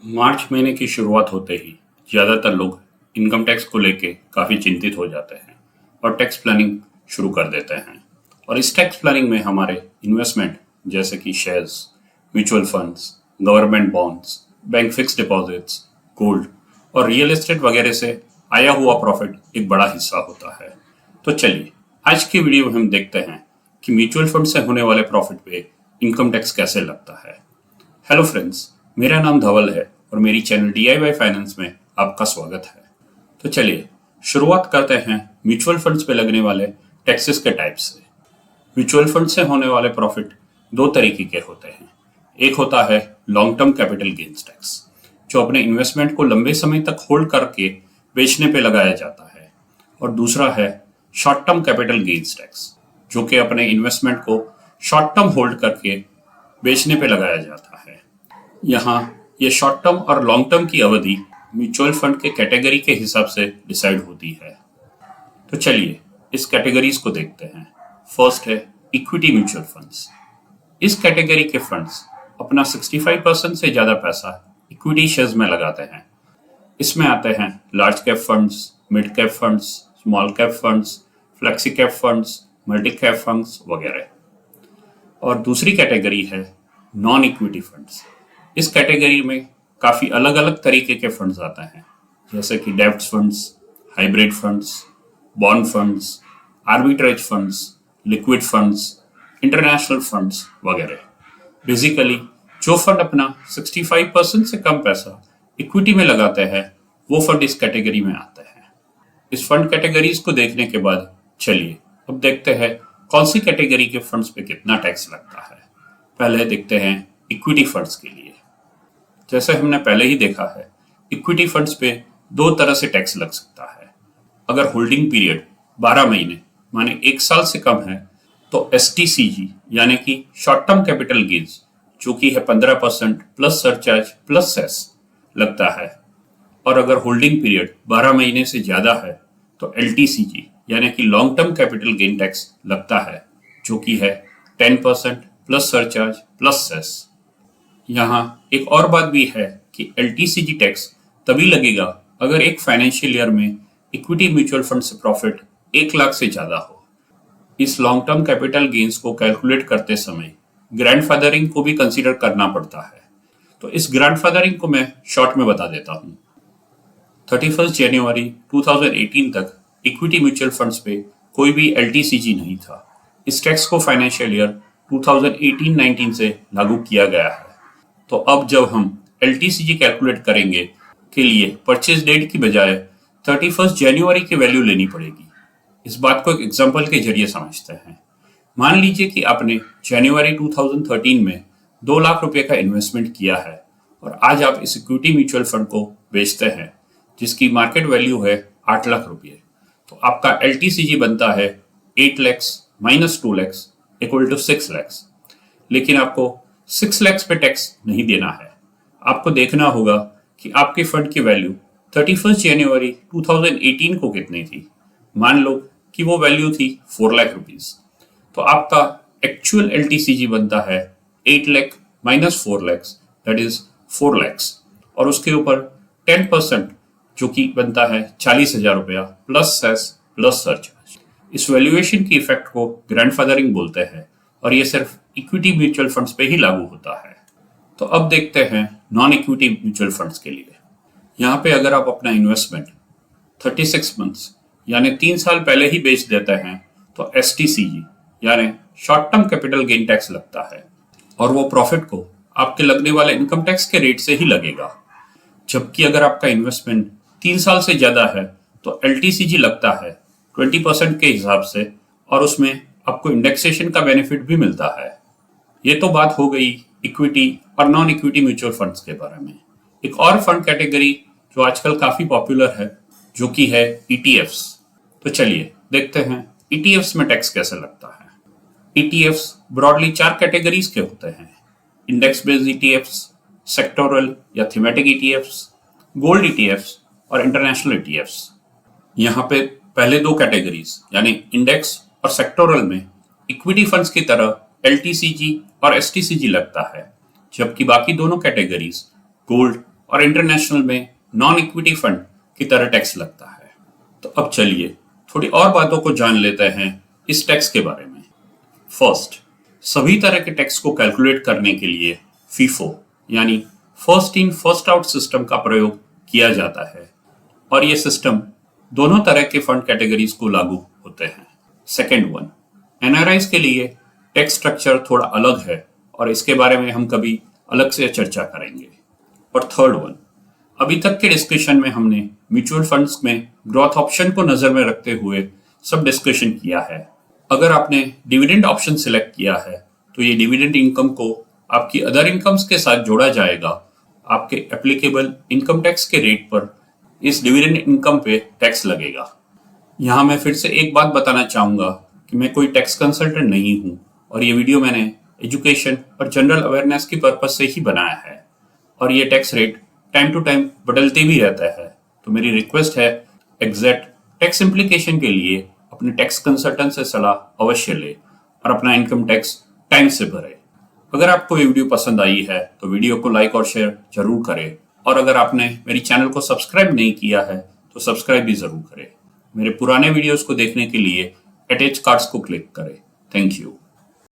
मार्च महीने की शुरुआत होते ही ज़्यादातर लोग इनकम टैक्स को लेके काफ़ी चिंतित हो जाते हैं और टैक्स प्लानिंग शुरू कर देते हैं। और इस टैक्स प्लानिंग में हमारे इन्वेस्टमेंट जैसे कि shares, mutual funds, government bonds, bank fix deposits, gold और रियल एस्टेट वगैरह से आया हुआ प्रॉफिट एक बड़ा हिस्सा होता है। तो चलिए आज की वीडियो में हम देखते हैं कि म्यूचुअल फंड से होने वाले प्रॉफिट पे इनकम टैक्स कैसे लगता है। हेलो फ्रेंड्स, मेरा नाम धवल है और मेरी चैनल DIY फाइनेंस में आपका स्वागत है। तो चलिए शुरुआत करते हैं म्यूचुअल फंड्स पे लगने वाले टैक्सेस के टाइप्स से। म्यूचुअल फंड से होने वाले प्रॉफिट दो तरीके के होते हैं। एक होता है long term capital gains tax, जो अपने इन्वेस्टमेंट को लंबे समय तक होल्ड करके बेचने पे लगाया जाता है, और दूसरा है short term capital gains tax, जो कि अपने इन्वेस्टमेंट को शॉर्ट टर्म होल्ड करके बेचने पे लगाया जाता है। यहाँ ये शॉर्ट टर्म और लॉन्ग टर्म की अवधि म्यूचुअल फंड के कैटेगरी के हिसाब से डिसाइड होती है। तो चलिए इस कैटेगरीज को देखते हैं। फर्स्ट है इक्विटी म्यूचुअल फंड्स। इस कैटेगरी के फंड्स अपना 65% से ज्यादा पैसा इक्विटी शेयर्स में लगाते हैं। इसमें आते हैं large cap funds, mid cap funds, small cap funds, flexi cap funds, multi cap funds वगैरह। और दूसरी कैटेगरी है नॉन इक्विटी फंड्स। इस कैटेगरी में काफ़ी अलग अलग तरीके के फंड्स आते हैं, जैसे कि डेब्ट funds, hybrid funds, bond funds, arbitrage funds, liquid funds, international funds वगैरह। बेसिकली जो फंड अपना 65% से कम पैसा इक्विटी में लगाते हैं वो फंड इस कैटेगरी में आते हैं। इस फंड कैटेगरीज को देखने के बाद चलिए अब देखते हैं कौन सी कैटेगरी के फंड्स पे कितना टैक्स लगता है। पहले देखते हैं इक्विटी फंड्स के लिए। जैसे हमने पहले ही देखा है, इक्विटी फंड्स पे दो तरह से टैक्स लग सकता है। अगर होल्डिंग पीरियड 12 महीने माने 1 साल से कम है तो STCG यानी कि शॉर्ट टर्म कैपिटल गेन्स, जो कि है 15% प्लस सरचार्ज प्लस सेस लगता है। और अगर होल्डिंग पीरियड 12 महीने से ज्यादा है तो LTCG यानी कि long term capital gain tax लगता है, जो कि है 10% प्लस सरचार्ज प्लस सेस। यहाँ एक और बात भी है कि LTCG टैक्स तभी लगेगा अगर एक फाइनेंशियल ईयर में इक्विटी म्यूचुअल फंड से प्रॉफिट 1 लाख से ज्यादा हो। इस लॉन्ग टर्म कैपिटल गेन्स को कैलकुलेट करते समय ग्रैंडफादरिंग को भी कंसीडर करना पड़ता है। तो इस ग्रैंडफादरिंग को मैं शॉर्ट में बता देता हूँ। 31 जनवरी 2018 तक इक्विटी म्यूचुअल फंड्स पे कोई भी LTCG नहीं था। इस टैक्स को फाइनेंशियल ईयर 2018-19 से लागू किया गया है। तो अब जब हम LTCG कैलकुलेट करेंगे के लिए परचेज डेट की बजाय 31 जनवरी की वैल्यू लेनी पड़ेगी। इस बात को एक एग्जांपल के जरिए समझते हैं। मान लीजिए कि आपने जनवरी 2013 में 2 लाख रुपए का इन्वेस्टमेंट किया है और आज आप इस इक्विटी म्यूचुअल फंड को बेचते हैं जिसकी मार्केट वैल्यू है 8 लाख रुपये। तो आपका LTCG बनता है 8 lakhs minus 2 lakhs equal to 6 lakhs. लेकिन आपको 6 लैक्स पे टैक्स नहीं देना है। आपको देखना होगा कि आपके फंड की वैल्यू 31 जनवरी 2018 को कितनी थी। मान लो कि वो वैल्यू थी 4 लाख रुपीज। तो आपका एक्चुअल LTCG बनता है 8 lakh minus 4 lakhs, that is 4 lakhs. और उसके ऊपर 10% जो कि बनता है 40,000 रुपया प्लस सेस प्लस सरचार्ज। इस वैल्यूएशन की इफेक्ट को ग्रैंडफादरिंग बोलते हैं और ये सिर्फ इक्विटी म्यूचुअल फंड्स पे ही लागू होता है। तो अब देखते हैं नॉन इक्विटी म्यूचुअल फंड्स के लिए। यहाँ पे अगर आप अपना इन्वेस्टमेंट 36 मंथ्स यानी 3 साल पहले ही बेच देते हैं तो STCG यानी short term capital gain tax लगता है, और वो प्रॉफिट को आपके लगने वाले इनकम टैक्स के रेट से ही लगेगा। जबकि अगर आपका इन्वेस्टमेंट 3 साल से ज्यादा है तो LTCG लगता है 20% के हिसाब से, और उसमें आपको इंडेक्सेशन का बेनिफिट भी मिलता है। ये तो बात हो गई इक्विटी और नॉन इक्विटी म्यूचुअल फंड्स के बारे में। एक और फंड कैटेगरी जो आजकल काफी पॉपुलर है, जो कि है ETFs। तो चलिए देखते हैं ETFs में टैक्स कैसे लगता है। ETFs ब्रॉडली 4 कैटेगरीज के होते हैं: इंडेक्स बेस्ड ETFs, सेक्टोरल या थीमेटिक ETFs, गोल्ड ETFs और इंटरनेशनल ETFs। यहाँ पे पहले 2 कैटेगरीज यानी इंडेक्स और सेक्टोरल में इक्विटी फंड्स की तरह LTCG और STCG लगता है, जबकि बाकी दोनों कैटेगरीज गोल्ड और इंटरनेशनल में नॉन इक्विटी फंड की तरह टैक्स लगता है। तो अब चलिए थोड़ी और बातों को जान लेते हैं इस टैक्स के बारे में। फर्स्ट, सभी तरह के टैक्स को कैलकुलेट करने के लिए फीफो यानी first in first out system का प्रयोग किया जाता है और ये सिस्टम दोनों तरह के फंड कैटेगरीज को लागू होते हैं। सेकेंड वन, एनआरआईज के लिए टैक्स स्ट्रक्चर थोड़ा अलग है और इसके बारे में हम कभी अलग से चर्चा करेंगे। और थर्ड वन, अभी तक के डिस्कशन में हमने म्यूचुअल फंड्स में ग्रोथ ऑप्शन को नजर में रखते हुए सब डिस्कशन किया है। अगर आपने डिविडेंड ऑप्शन सिलेक्ट किया है तो ये डिविडेंड इनकम को आपकी अदर इनकम्स के साथ जोड़ा जाएगा। आपके एप्लीकेबल इनकम टैक्स के रेट पर इस डिविडेंड इनकम पे टैक्स लगेगा। यहाँ मैं फिर से एक बात बताना चाहूँगा कि मैं कोई टैक्स कंसल्टेंट नहीं हूँ और ये वीडियो मैंने एजुकेशन और जनरल अवेयरनेस की पर्पज से ही बनाया है और ये tax rate time to time बदलते भी रहता है। तो मेरी रिक्वेस्ट है, एग्जैक्ट टैक्स इम्प्लीकेशन के लिए अपने टैक्स कंसल्टेंट से सलाह अवश्य ले और अपना इनकम टैक्स टाइम से भरे। अगर आपको ये वीडियो पसंद आई है तो वीडियो को लाइक और शेयर जरूर करें और अगर आपने मेरी चैनल को सब्सक्राइब नहीं किया है तो सब्सक्राइब भी जरूर करें। मेरे पुराने वीडियोस को देखने के लिए अटैच कार्ड्स को क्लिक करें। Thank you.